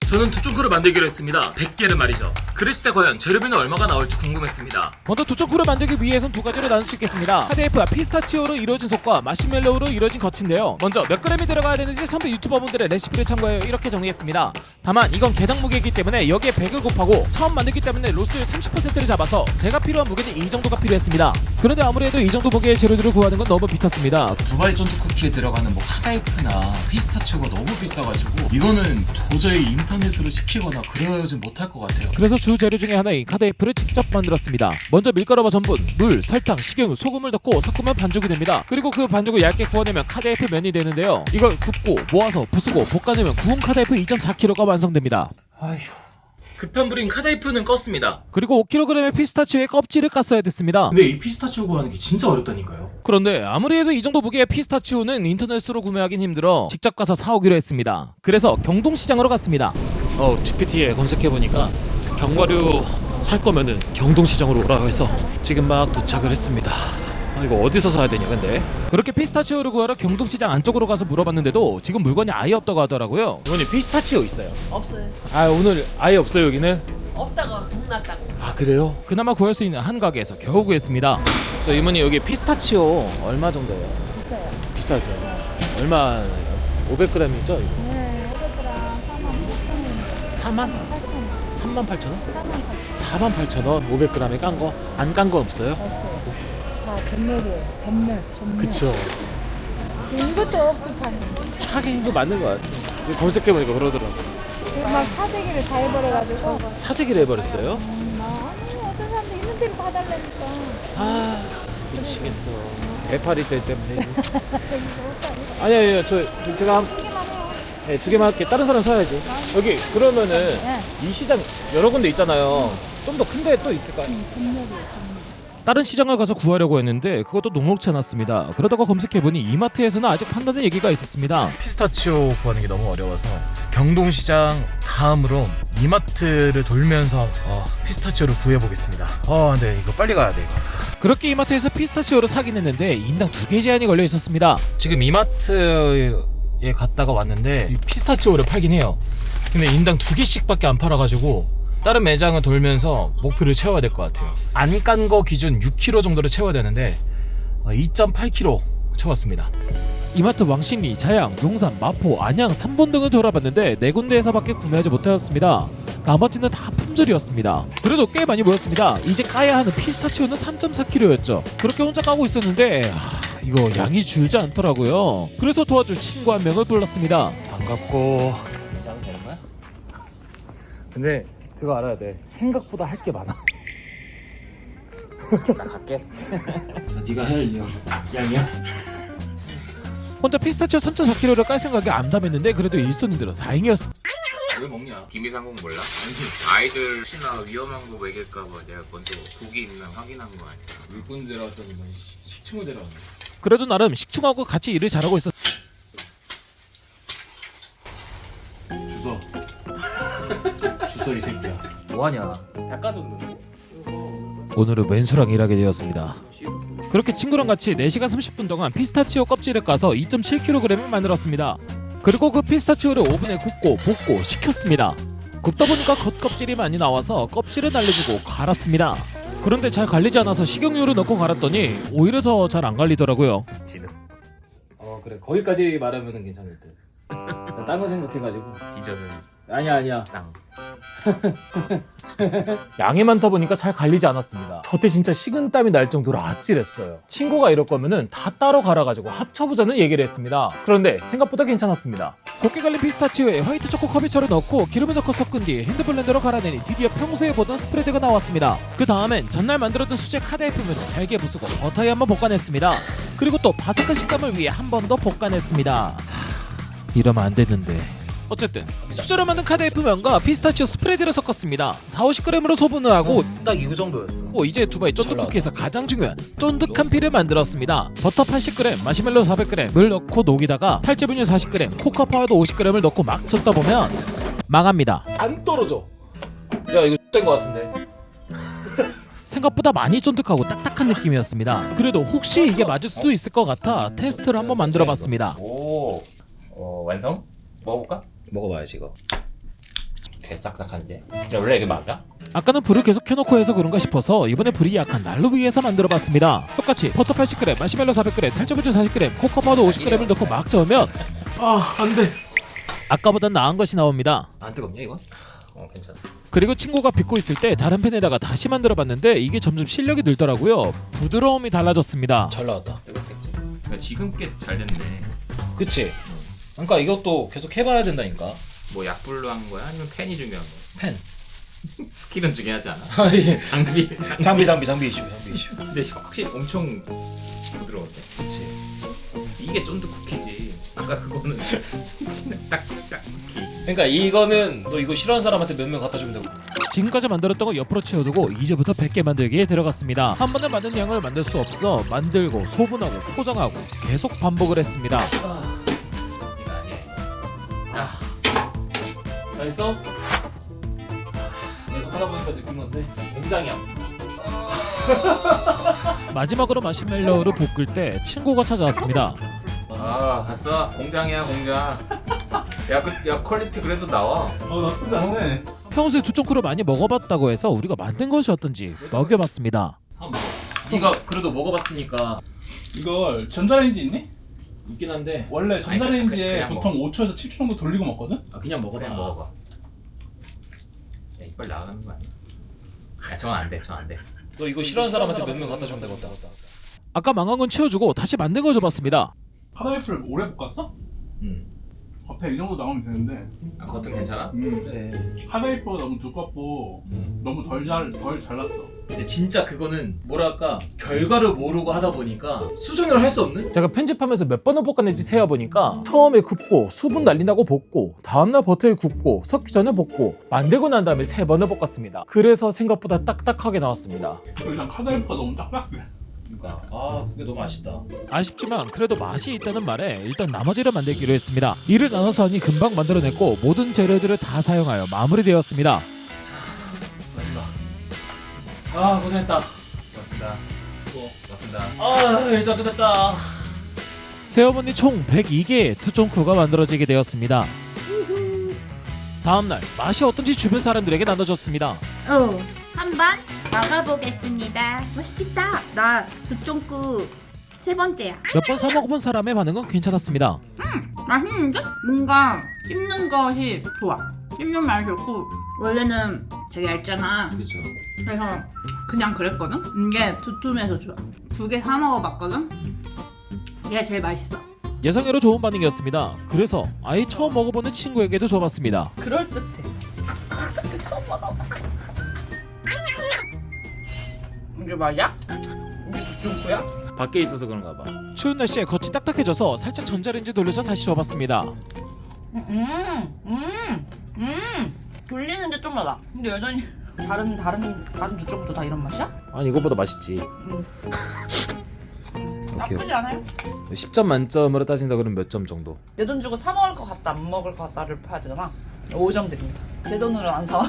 저는 두쫑크를 만들기로 했습니다. 100개를 말이죠. 그랬을 때 과연 재료비는 얼마가 나올지 궁금했습니다. 먼저 두쫑크를 만들기 위해선 두 가지로 나눌 수 있겠습니다. 카데이프와 피스타치오로 이루어진 속과 마시멜로우로 이루어진 겉인데요. 먼저 몇 그램이 들어가야 되는지 선배 유튜버분들의 레시피를 참고해 이렇게 정리했습니다. 다만 이건 개당 무게이기 때문에 여기에 100을 곱하고 처음 만들기 때문에 로스율 30%를 잡아서 제가 필요한 무게는 이 정도가 필요했습니다. 그런데 아무래도 이 정도 무게의 재료들을 구하는 건 너무 비쌌습니다. 두바이 쫀득 쿠키에 들어가는 뭐 카다이프나 피스타치오가 너무 비싸가지고 이거는 도저히 인터넷으로 시키거나 그래야지 못할 것 같아요. 그래서 주 재료 중에 하나인 카데이프를 직접 만들었습니다. 먼저 밀가루와 전분, 물, 설탕, 식용, 소금을 넣고 섞으면 반죽이 됩니다. 그리고 그 반죽을 얇게 구워내면 카데이프 면이 되는데요. 이걸 굽고 모아서 부수고 볶아내면 구운 카데이프 2.4kg가 완성됩니다. 아휴. 급한 불인 카다이프는 껐습니다. 그리고 5kg의 피스타치오의 껍질을 깠어야 됐습니다. 근데 이 피스타치오 구하는 게 진짜 어렵다니까요. 그런데 아무리 해도 이 정도 무게의 피스타치오는 인터넷으로 구매하긴 힘들어 직접 가서 사오기로 했습니다. 그래서 경동시장으로 갔습니다. GPT에 검색해보니까 견과류 살 거면은 경동시장으로 오라고 해서 지금 막 도착을 했습니다. 이거 어디서 사야 되냐 근데. 그렇게 피스타치오를 구하러 경동시장 안쪽으로 가서 물어봤는데도 지금 물건이 아예 없다고 하더라고요. 어머니 피스타치오 있어요? 없어요. 오늘 아예 없어요 여기는? 없다고 돈 났다고. 그래요? 그나마 구할 수 있는 한 가게에서 겨우 구했습니다. 저 이모님 여기 피스타치오 얼마 정도예요? 있어요. 비싸죠? 얼마 500g이죠? 이거? 네, 500g 4만? 38,000원? 48,000원 500g에 깐 거? 안 깐 거 없어요? 없어요. 다 전멸이에요. 전멸. 그쵸. 지금 이것도 없을 판에. 하긴 이거 맞는 거 같아. 검색해보니까 그러더라고. 막 사재기를 다 해버려가지고. 사재기를 해버렸어요? 아니 어떤 사람도 있는 대로 봐달라니까. 미치겠어. 대파리 때 때문에. 아니야 제가 하기만 해요. 두 개만 할게. 다른 사람 사야지. 여기 그러면은 네. 이 시장 여러 군데 있잖아요. 좀 더 큰 데 또 있을까요? 전멸이에요. 다른 시장을 가서 구하려고 했는데 그것도 녹록치 않았습니다. 그러다가 검색해보니 이마트에서는 아직 판다는 얘기가 있었습니다. 피스타치오 구하는 게 너무 어려워서 경동시장 다음으로 이마트를 돌면서 피스타치오를 구해보겠습니다. 근데 이거 빨리 가야 돼 이거. 그렇게 이마트에서 피스타치오를 사긴 했는데 인당 2개 제한이 걸려 있었습니다. 지금 이마트에 갔다가 왔는데 이 피스타치오를 팔긴 해요. 근데 인당 2개씩밖에 안 팔아가지고 다른 매장을 돌면서 목표를 채워야 될 것 같아요. 안 깐 거 기준 6kg 정도를 채워야 되는데 2.8kg 채웠습니다. 이마트 왕십리, 자양, 용산, 마포, 안양, 삼본 등을 돌아봤는데 4군데에서밖에 구매하지 못하였습니다. 나머지는 다 품절이었습니다. 그래도 꽤 많이 모였습니다. 이제 까야 하는 피스타치오는 3.4kg였죠. 그렇게 혼자 까고 있었는데 이거 양이 줄지 않더라고요. 그래서 도와줄 친구 한 명을 불렀습니다. 반갑고. 이상 되는 거야? 근데 그거 알아야 돼. 생각보다 할 게 많아. 나 갈게. 네가 할 양이야? 혼자 피스타치오 3.4kg를 깔 생각이 암담했는데 그래도 일손인대로 다행이었습니다. 왜 먹냐? 김이상공 몰라? 아니 아이들 혹시나 위험한 거 먹일까봐 내가 먼저 독이 있나 확인한 거 아니야? 물건 데려왔더니 식충을 데려왔네. 그래도 나름 식충하고 같이 일을 잘하고 있었. 주소. 주소 이 새끼야. 뭐하냐? 닦아줬는데. 오늘은 왼수랑 일하게 되었습니다. 그렇게 친구랑 같이 4시간 30분 동안 피스타치오 껍질을 까서 2.7kg을 만들었습니다. 그리고 그 피스타치오를 오븐에 굽고 볶고 식혔습니다. 굽다 보니까 겉껍질이 많이 나와서 껍질을 날려주고 갈았습니다. 그런데 잘 갈리지 않아서 식용유를 넣고 갈았더니 오히려 더 잘 안 갈리더라고요. 진우. 그래 거기까지 말하면은 괜찮을 듯. 딴 거 생각해가지고. 디저는 아니야. 땅. 양이 많다 보니까 잘 갈리지 않았습니다. 저때 진짜 식은땀이 날 정도로 아찔했어요. 친구가 이럴 거면은 다 따로 갈아가지고 합쳐보자는 얘기를 했습니다. 그런데 생각보다 괜찮았습니다. 곱게 갈린 피스타치오에 화이트 초코 커비처를 넣고 기름을 넣고 섞은 뒤 핸드블렌더로 갈아내니 드디어 평소에 보던 스프레드가 나왔습니다. 그 다음엔 전날 만들었던 수제 카다이프면을 잘게 부수고 버터에 한번 볶아냈습니다. 그리고 또 바삭한 식감을 위해 한 번 더 볶아냈습니다. 이러면 안 되는데. 어쨌든 수제로 만든 카다이프 면과 피스타치오 스프레드를 섞었습니다. 4-50g으로 소분을 하고 딱 이 정도였어. 이제 두바이 쫀득 쿠키에서 가장 중요한 쫀득한 피를 만들었습니다. 버터 80g, 마시멜로 400g을 넣고 녹이다가 탈제분유 40g, 코코아 파우더 50g을 넣고 막 젓다 보면 망합니다. 안 떨어져. 야 이거 된거 같은데. 생각보다 많이 쫀득하고 딱딱한 느낌이었습니다. 그래도 혹시 이게 맞을 수도 있을 것 같아 테스트를 한번 만들어봤습니다. 오. 완성? 먹어볼까? 먹어봐야지 이거. 개싹싹한데. 원래 이게 맞아? 아까는 불을 계속 켜놓고 해서 그런가 싶어서 이번에 불이 약한 난로 위에서 만들어봤습니다. 똑같이 버터 80g, 마시멜로 400g, 탈취부추 40g, 코코아 파우더 50g을 넣고 막 저으면 안돼. 아까보단 나은 것이 나옵니다. 안 뜨겁냐 이건? 괜찮아. 그리고 친구가 빚고 있을 때 다른 팬에다가 다시 만들어봤는데 이게 점점 실력이 늘더라고요. 부드러움이 달라졌습니다. 잘 나왔다. 뜨겁겠지. 그러니까 지금 꽤 잘 됐네. 그치? 그러니까 이것도 계속 해봐야 된다니까. 뭐 약불로 한 거야? 아니면 팬이 중요한 거야? 펜. 스킬은 중요하지 않아? 아 예. 장비. 장비 이슈. 근데 확실히 엄청 부드러운데. 그치. 이게 쫀득 쿠키지. 아까 그거는 진짜 딱딱 쿠키. 그러니까 이거는 너 이거 싫어하는 사람한테 몇 명 갖다 주면 되고. 지금까지 만들었던 거 옆으로 채워두고 이제부터 100개 만들기에 들어갔습니다. 한 번에 만든 양을 만들 수 없어 만들고 소분하고 포장하고 계속 반복을 했습니다. 이거 아니야. 다 했어? 계속 하다 보니까 느낀 건데 공장이야. 마지막으로 마시멜로우를 볶을 때 친구가 찾아왔습니다. 봤어. 공장이야 공장. 야 퀄리티 그래도 나와. 나쁘지 않네. 평소에 두쫑쿠를 많이 먹어봤다고 해서 우리가 만든 것이 어떤지 먹여봤습니다. 네가 그래도 먹어봤으니까 이걸 전자레인지 있니? 있긴 한데. 원래 전자레인지에 그냥 보통 5초에서 7초 정도 돌리고 먹거든? 그냥 먹어봐. 그냥 먹어봐. 야, 이빨 나가는 거 아니야? 저건 안 돼. 저건 안 돼. 너 이거 싫어하는 사람한테 몇 명 갖다 주면 되겠다. 아까 망한 건 치워주고 다시 만든 거 줘봤습니다. 카다이프를 오래 볶았어? 겉에 이 정도 나오면 되는데 겉은 괜찮아? 그래. 카다이프가 너무 두껍고 너무 덜 잘랐어. 근데 진짜 그거는 뭐랄까 결과를 모르고 하다 보니까 수정을 할 수 없는? 제가 편집하면서 몇 번을 볶아낸지 세어보니까 처음에 굽고 수분 날린다고 볶고 다음날 버터에 굽고 섞기 전에 볶고 만들고 난 다음에 3번을 볶았습니다. 그래서 생각보다 딱딱하게 나왔습니다. 일단 카다이프가 너무 딱딱해. 그러니까 그게 너무 아쉽다. 아쉽지만 그래도 맛이 있다는 말에 일단 나머지를 만들기로 했습니다. 이를 나눠서 하니 금방 만들어냈고 모든 재료들을 다 사용하여 마무리되었습니다. 마지막. 고생했다. 맞습니다. 맞습니다. 일단 끝났다. 새어머니 총 102개의 투쫑쿠가 만들어지게 되었습니다. 다음날 맛이 어떤지 주변 사람들에게 나눠줬습니다. 한번 먹어보겠습니다. 맛있겠다. 나 두쫑쿠 3번째야. 몇 번 사 먹어본 사람의 반응은 괜찮았습니다. 맛있는데? 뭔가 씹는 것이 좋아. 씹는 맛이 좋고 원래는 되게 얇잖아. 그렇죠. 그래서 그냥 그랬거든? 이게 두툼해서 좋아. 2개 사 먹어봤거든? 얘가 제일 맛있어. 예상외로 좋은 반응이었습니다. 그래서 아예 처음 먹어보는 친구에게도 줘봤습니다. 그럴듯해. 처음 먹어봐. 이게 맞아? 이게 두쫑쿠야? 밖에 있어서 그런가 봐. 추운 날씨에 겉이 딱딱해져서 살짝 전자레인지 돌려서 다시 줘봤습니다. 돌리는 게 좀 달라. 근데 여전히 다른 두쫑쿠도 다 이런 맛이야? 아니 이거보다 맛있지. 나쁘지 않아요? 10점 만점으로 따진다 그러면 몇 점 정도? 내 돈 주고 사 먹을 것 같다, 안 먹을 것 같다를 봐야 되잖아. 5점 드립니다. 제 돈으로 안 사.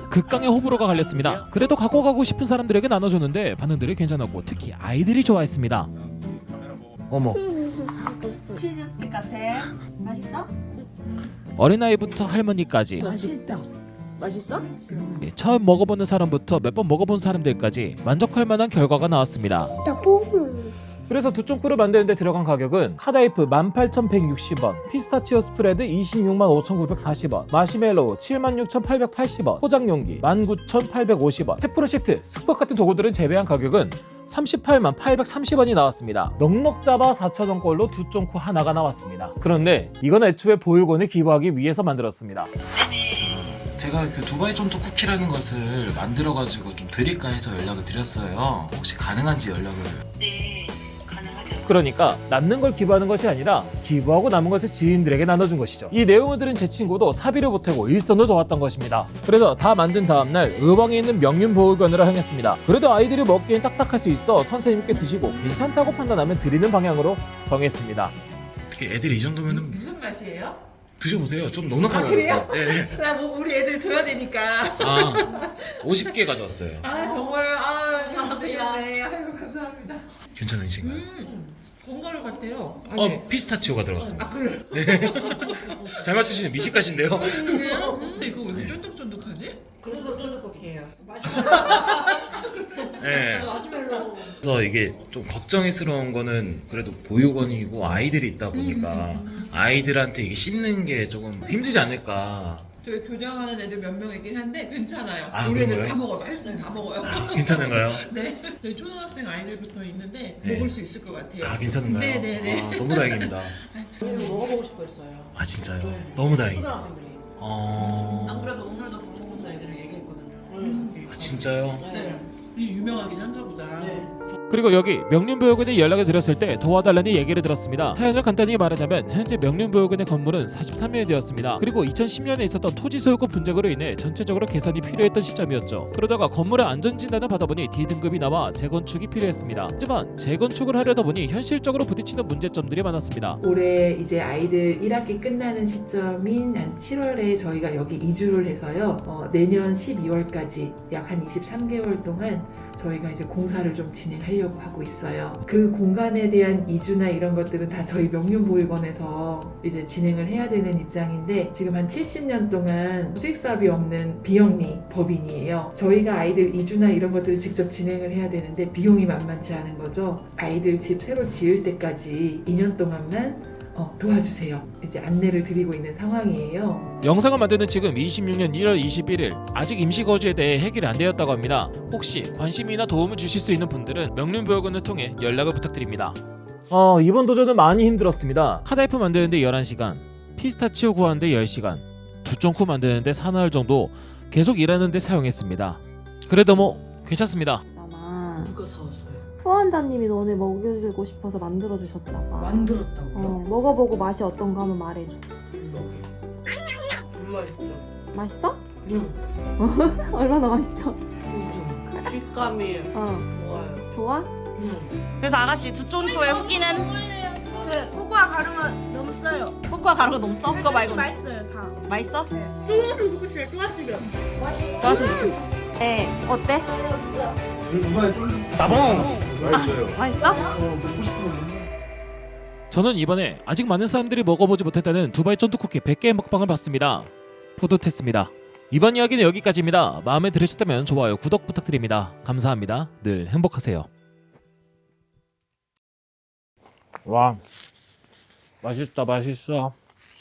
극강의 호불호가 갈렸습니다. 그래도 갖고 가고 싶은 사람들에게 나눠줬는데 반응들이 괜찮았고 특히 아이들이 좋아했습니다. 어머. 치즈 스틱 같아. 맛있어? 어린아이부터 할머니까지 맛있다. 맛있어? 처음 먹어보는 사람부터 몇 번 먹어본 사람들까지 만족할 만한 결과가 나왔습니다. 그래서 두쫑쿠를 만드는데 들어간 가격은 카다이프 18,160원, 피스타치오 스프레드 265,940원, 마시멜로우 76,880원, 포장 용기 19,850원, 테프론 시트, 숯밥 같은 도구들을 제외한 가격은 388,830원이 나왔습니다. 넉넉 잡아 4,000원꼴로 두쫑쿠 하나가 나왔습니다. 그런데 이건 애초에 보육원에 기부하기 위해서 만들었습니다. 제가 그 두바이 쫀득 쿠키라는 것을 만들어가지고 좀 드릴까 해서 연락을 드렸어요. 혹시 가능한지 연락을. 그러니까 남는 걸 기부하는 것이 아니라 기부하고 남은 것을 지인들에게 나눠준 것이죠. 이 내용을 들은 제 친구도 사비를 보태고 일선을 도왔던 것입니다. 그래서 다 만든 다음날 의왕에 있는 명륜보육원으로 향했습니다. 그래도 아이들이 먹기엔 딱딱할 수 있어 선생님께 드시고 괜찮다고 판단하면 드리는 방향으로 정했습니다. 어떻게 애들 이 정도면은 무슨 맛이에요? 드셔보세요. 좀 넉넉하게 그래요? 먹었어요. 네. 나 뭐 우리 애들 줘야 되니까. 50개 가져왔어요. 정말 미안해. 아이고 감사합니다. 괜찮으신가요? 건강을 같아요. 피스타치오가 들어갔습니다. 그래. 잘 맞추시는 미식가신데요. 그래요? 이거 왜 이렇게 이게 좀 걱정스러운 거는 그래도 보육원이고 아이들이 있다 보니까 아이들한테 이게 씹는 게 조금 힘들지 않을까. 저희 교장하는 애들 몇 명이긴 한데 괜찮아요. 아, 우리 애들 그런가요? 다 먹어요. 맛있으면 다 먹어요. 괜찮은가요? 네. 저희 초등학생 아이들부터 있는데 네. 먹을 수 있을 것 같아요. 아 괜찮은가요? 네네네. 아, 너무 다행입니다. 이거 먹어보고 싶었어요. 아 진짜요? 너무 다행이다. 초등학생들이. 어... 그래도 오늘도 보건사 애들을 얘기했거든요. 아 진짜요? 네. 이게 유명하긴 한가 보다. 그리고 여기 명륜보육원에 연락을 드렸을 때 도와달라는 얘기를 들었습니다. 사연을 간단히 말하자면 현재 명륜보육원의 건물은 43년이 되었습니다. 그리고 2010년에 있었던 토지 소유권 분쟁으로 인해 전체적으로 개선이 필요했던 시점이었죠. 그러다가 건물의 안전진단을 받아보니 D등급이 나와 재건축이 필요했습니다. 하지만 재건축을 하려다 보니 현실적으로 부딪히는 문제점들이 많았습니다. 올해 이제 아이들 1학기 끝나는 시점인 한 7월에 저희가 여기 이주를 해서요. 내년 12월까지 약 한 23개월 동안 저희가 이제 공사를 좀 진행하려고 하고 있어요. 그 공간에 대한 이주나 이런 것들은 다 저희 명륜보육원에서 이제 진행을 해야 되는 입장인데 지금 한 70년 동안 수익사업이 없는 비영리 법인이에요. 저희가 아이들 이주나 이런 것들을 직접 진행을 해야 되는데 비용이 만만치 않은 거죠. 아이들 집 새로 지을 때까지 2년 동안만 도와주세요. 이제 안내를 드리고 있는 상황이에요. 영상을 만드는 지금 26년 1월 21일 아직 임시거주에 대해 해결이 안 되었다고 합니다. 혹시 관심이나 도움을 주실 수 있는 분들은 명륜보육원을 통해 연락을 부탁드립니다. 이번 도전은 많이 힘들었습니다. 카다이프 만드는데 11시간, 피스타치오 구하는데 10시간, 두쫑쿠 만드는데 사나흘 정도 계속 일하는데 사용했습니다. 그래도 뭐 괜찮습니다. 있잖아. 누가 사왔어요? 후원자님이 너네 먹여주고 싶어서 만들어 주셨나봐. 만들었다고요? 먹어보고 맛이 어떤가 한번 말해줘. 맛있죠? 맛있어? 응. 얼마나 맛있어? 요즘 식감이 좋아요. 좋아? 응. 그래서 아가씨 두쫑코의 후기는? 그 코코아 가루가 너무 써요. 코코아 가루가 너무 써? 그거 말고 맛있어요 다. 맛있어? 뜨거웠으면 좋겠어요. 좋았으면. 좋았으면 좋겠어. 네, 어때? 맛있어? 저는 이번에 아직 많은 사람들이 먹어보지 못했다는 두바이 쫀득 쿠키 100개의 먹방을 봤습니다. 뿌듯했습니다. 이번 이야기는 여기까지입니다. 마음에 들으셨다면 좋아요, 구독 부탁드립니다. 감사합니다. 늘 행복하세요. 와, 맛있다, 맛있어.